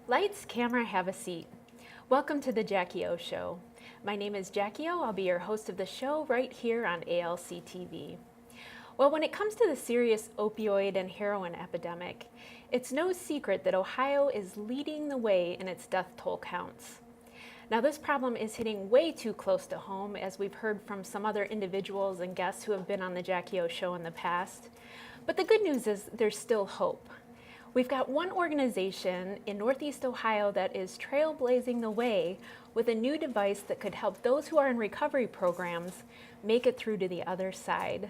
Lights, camera, have a seat. Welcome to the Jackie O Show. My name is Jackie O. I'll be your host of the show right here on ALC TV. Well, when it comes to the serious opioid and heroin epidemic, it's no secret that Ohio is leading the way in its death toll counts. Now, this problem is hitting way too close to home, as we've heard from some other individuals and guests who have been on the Jackie O Show in the past. But the good news is there's still hope. We've got one organization in Northeast Ohio that is trailblazing the way with a new device that could help those who are in recovery programs make it through to the other side.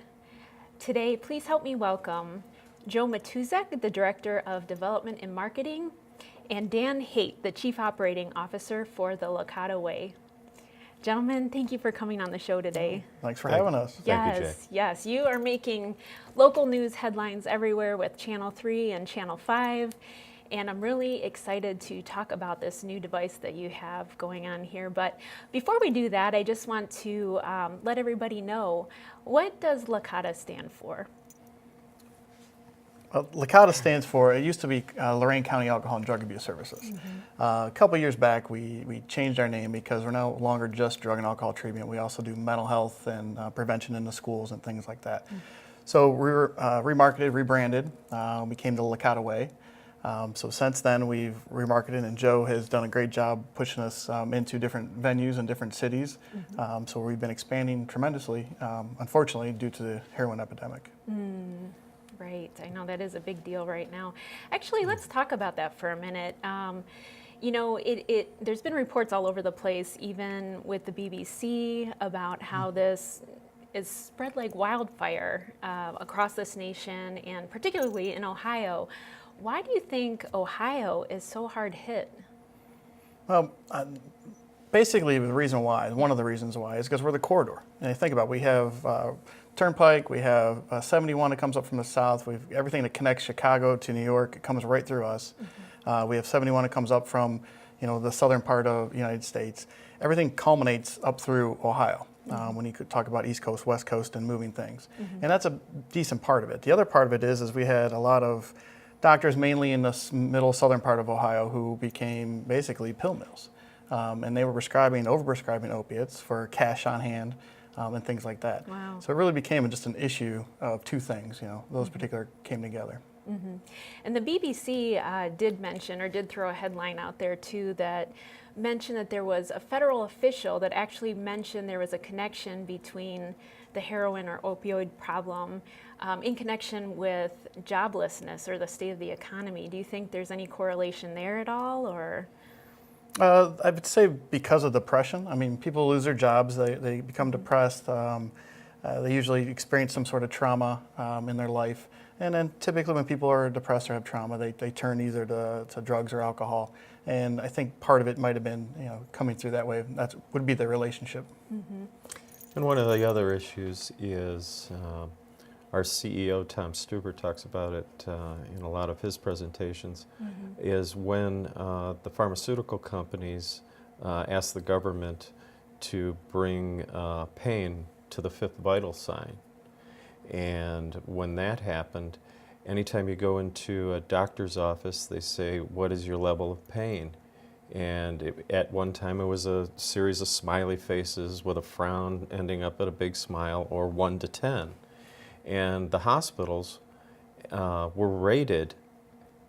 Today, please help me welcome Joe Matuscak, the Director of Development and Marketing, and Dan Haight, the Chief Operating Officer for the LCADA Way. Gentlemen, thank you for coming on the show today. Thanks for having us. Yes, Thank you, Jay. yes, you are making local news headlines everywhere with Channel 3 and Channel 5, and I'm really excited to talk about this new device that you have going on here. But before we do that, I just want to let everybody know, what does LCADA stand for? LCADA stands for, it used to be Lorain County Alcohol and Drug Abuse Services. Mm-hmm. A couple years back, we changed our name because we're no longer just drug and alcohol treatment. We also do mental health and prevention in the schools and things like that. Mm-hmm. So we were remarketed, rebranded, became the LCADA Way. So since then, we've remarketed, and Joe has done a great job pushing us into different venues and different cities. Mm-hmm. So we've been expanding tremendously, unfortunately, due to the heroin epidemic. Right, I know that is a big deal right now. Actually, let's talk about that for a minute. You know, there's been reports all over the place, even with the BBC, about how this is spread like wildfire across this nation, and particularly in Ohio. Why do you think Ohio is so hard hit? Well, basically the reason why, one of the reasons why, is because we're the corridor. And you think about it, we have Turnpike, we have 71 that comes up from the south, we have everything that connects Chicago to New York, it comes right through us. Mm-hmm. We have 71 that comes up from, you know, the southern part of the United States. Everything culminates up through Ohio. Mm-hmm. When you could talk about East Coast, West Coast, and moving things. Mm-hmm. And that's a decent part of it. The other part of it is we had a lot of doctors, mainly in the middle southern part of Ohio, who became basically pill mills. And they were overprescribing opiates for cash on hand and things like that. Wow. So it really became just an issue of two things, you know, those particular came together. Mm-hmm. And the BBC did mention, or did throw a headline out there too, that mentioned that there was a federal official that actually mentioned there was a connection between the heroin or opioid problem in connection with joblessness or the state of the economy. Do you think there's any correlation there at all, or? I would say because of depression. I mean, people lose their jobs, they become depressed, they usually experience some sort of trauma in their life. And then typically when people are depressed or have trauma, they turn either to drugs or alcohol. And I think part of it might have been, you know, coming through that way. That would be the relationship. Mm-hmm. And one of the other issues is our CEO, Tom Stuber, talks about it in a lot of his presentations, is when the pharmaceutical companies ask the government to bring pain to the fifth vital sign. And when that happened, anytime you go into a doctor's office, they say, what is your level of pain? And at one time it was a series of smiley faces with a frown ending up at a big smile, or 1 to 10. And the hospitals were rated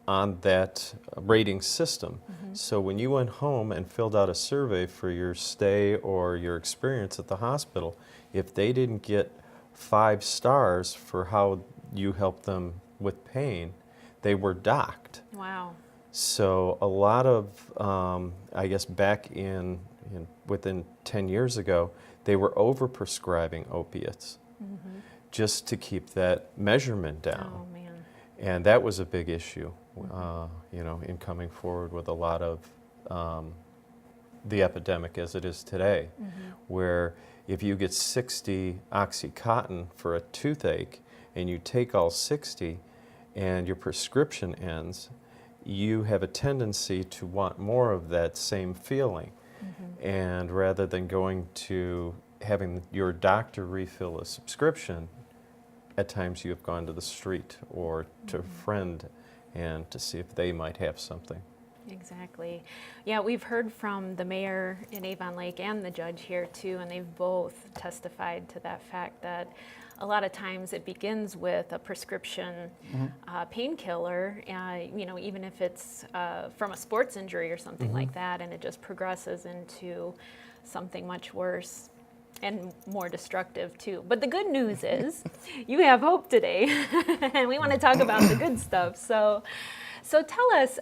on that rating system. Mm-hmm. So when you went home and filled out a survey for your stay or your experience at the hospital, if they didn't get 5 stars for how you helped them with pain, they were docked. Wow. So a lot of, I guess back within 10 years ago, they were over-prescribing opiates just to keep that measurement down. Oh, man. And that was a big issue, you know, in coming forward with a lot of the epidemic as it is today, where if you get 60 Oxycontin for a toothache and you take all 60 and your prescription ends, you have a tendency to want more of that same feeling. And rather than going to having your doctor refill a subscription, at times you have gone to the street or to a friend and to see if they might have something. Exactly. Yeah, we've heard from the mayor in Avon Lake and the judge here too, and they've both testified to that fact that a lot of times it begins with a prescription painkiller, even if it's from a sports injury or something like that, and it just progresses into something much worse and more destructive too. But the good news is you have hope today, and we want to talk about the good stuff. So tell us,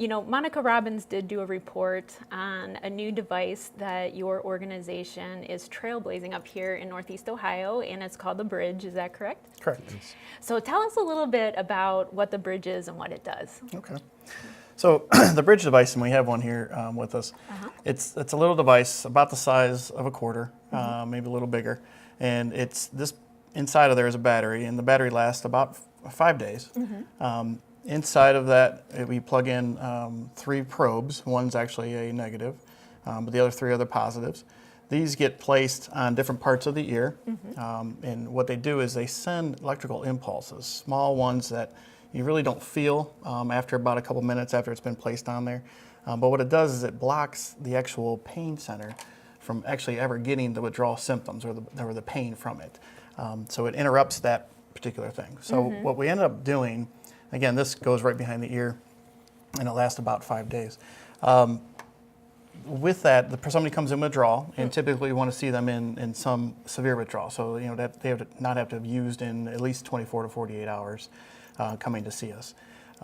Monica Robbins did do a report on a new device that your organization is trailblazing up here in Northeast Ohio, and it's called the Bridge. Is that correct? Correct. So tell us a little bit about what the Bridge is and what it does. Okay. So the Bridge device, and we have one here with us, it's a little device about the size of a quarter, maybe a little bigger, and it's this inside of there is a battery, and the battery lasts about 5 days. Inside of that, we plug in 3 probes. One's actually a negative, but the other 3 are the positives. These get placed on different parts of the ear, and what they do is they send electrical impulses, small ones that you really don't feel after about a couple minutes after it's been placed on there. But what it does is it blocks the actual pain center from actually ever getting the withdrawal symptoms or the pain from it. So it interrupts that particular thing. So what we end up doing, again, this goes right behind the ear, and it lasts about 5 days. With that, somebody comes in withdrawal, and typically we want to see them in some severe withdrawal. So that they not have to have used in at least 24 to 48 hours coming to see us.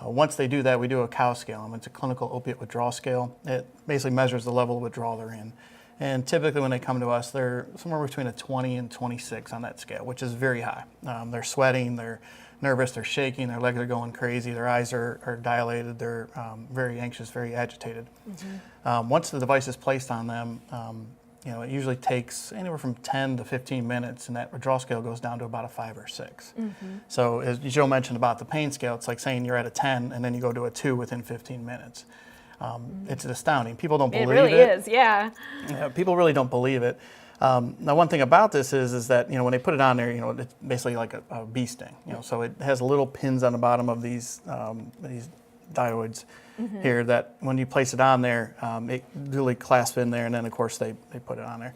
Once they do that, we do a COW scale. It's a clinical opiate withdrawal scale. It basically measures the level of withdrawal they're in. And typically when they come to us, they're somewhere between a 20 and 26 on that scale, which is very high. They're sweating, they're nervous, they're shaking, their legs are going crazy, their eyes are dilated, they're very anxious, very agitated. Once the device is placed on them, it usually takes anywhere from 10 to 15 minutes, and that withdrawal scale goes down to about a 5 or 6. So as Joe mentioned about the pain scale, it's like saying you're at a 10 and then you go to a 2 within 15 minutes. It's astounding. People don't believe it. It really is, yeah. People really don't believe it. Now, one thing about this is that when they put it on there, it's basically like a bee sting. So it has little pins on the bottom of these diodes here that when you place it on there, it really clasps in there, and then of course they put it on there.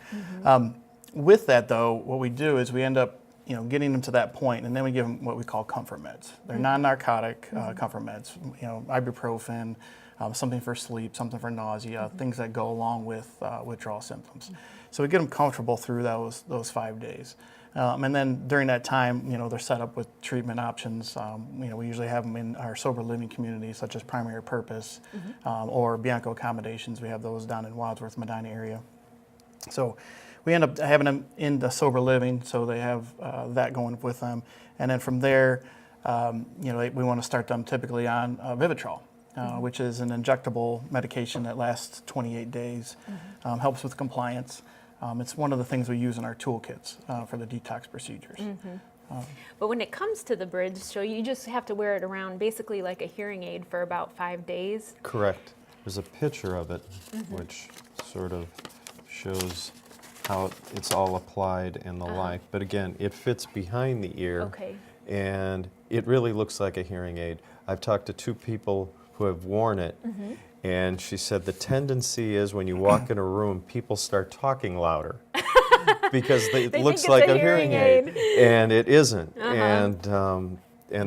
With that though, what we do is we end up getting them to that point, and then we give them what we call comfort meds. They're non-narcotic comfort meds. Ibuprofen, something for sleep, something for nausea, things that go along with withdrawal symptoms. So we get them comfortable through those 5 days. And then during that time, they're set up with treatment options. We usually have them in our sober living communities, such as Primary Purpose or Bianco Accommodations. We have those down in Wadsworth, Medina area. So we end up having them in the sober living, so they have that going with them. And then from there, we want to start them typically on Vivitrol. Which is an injectable medication that lasts 28 days, helps with compliance. It's one of the things we use in our toolkits for the detox procedures. But when it comes to the Bridge, so you just have to wear it around basically like a hearing aid for about 5 days? Correct. There's a picture of it which sort of shows how it's all applied and the like. But again, it fits behind the ear, and it really looks like a hearing aid. I've talked to 2 people who have worn it, and she said the tendency is when you walk in a room, people start talking louder because it looks like a hearing aid, and it isn't. And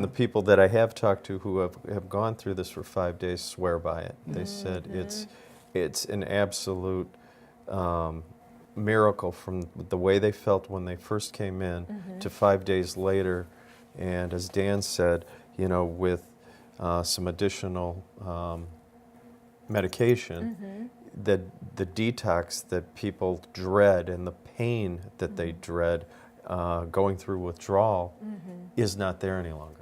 the people that I have talked to who have gone through this for 5 days swear by it. They said it's an absolute miracle from the way they felt when they first came in to 5 days later. And as Dan said, with some additional medication, that the detox that people dread and the pain that they dread going through withdrawal is not there any longer.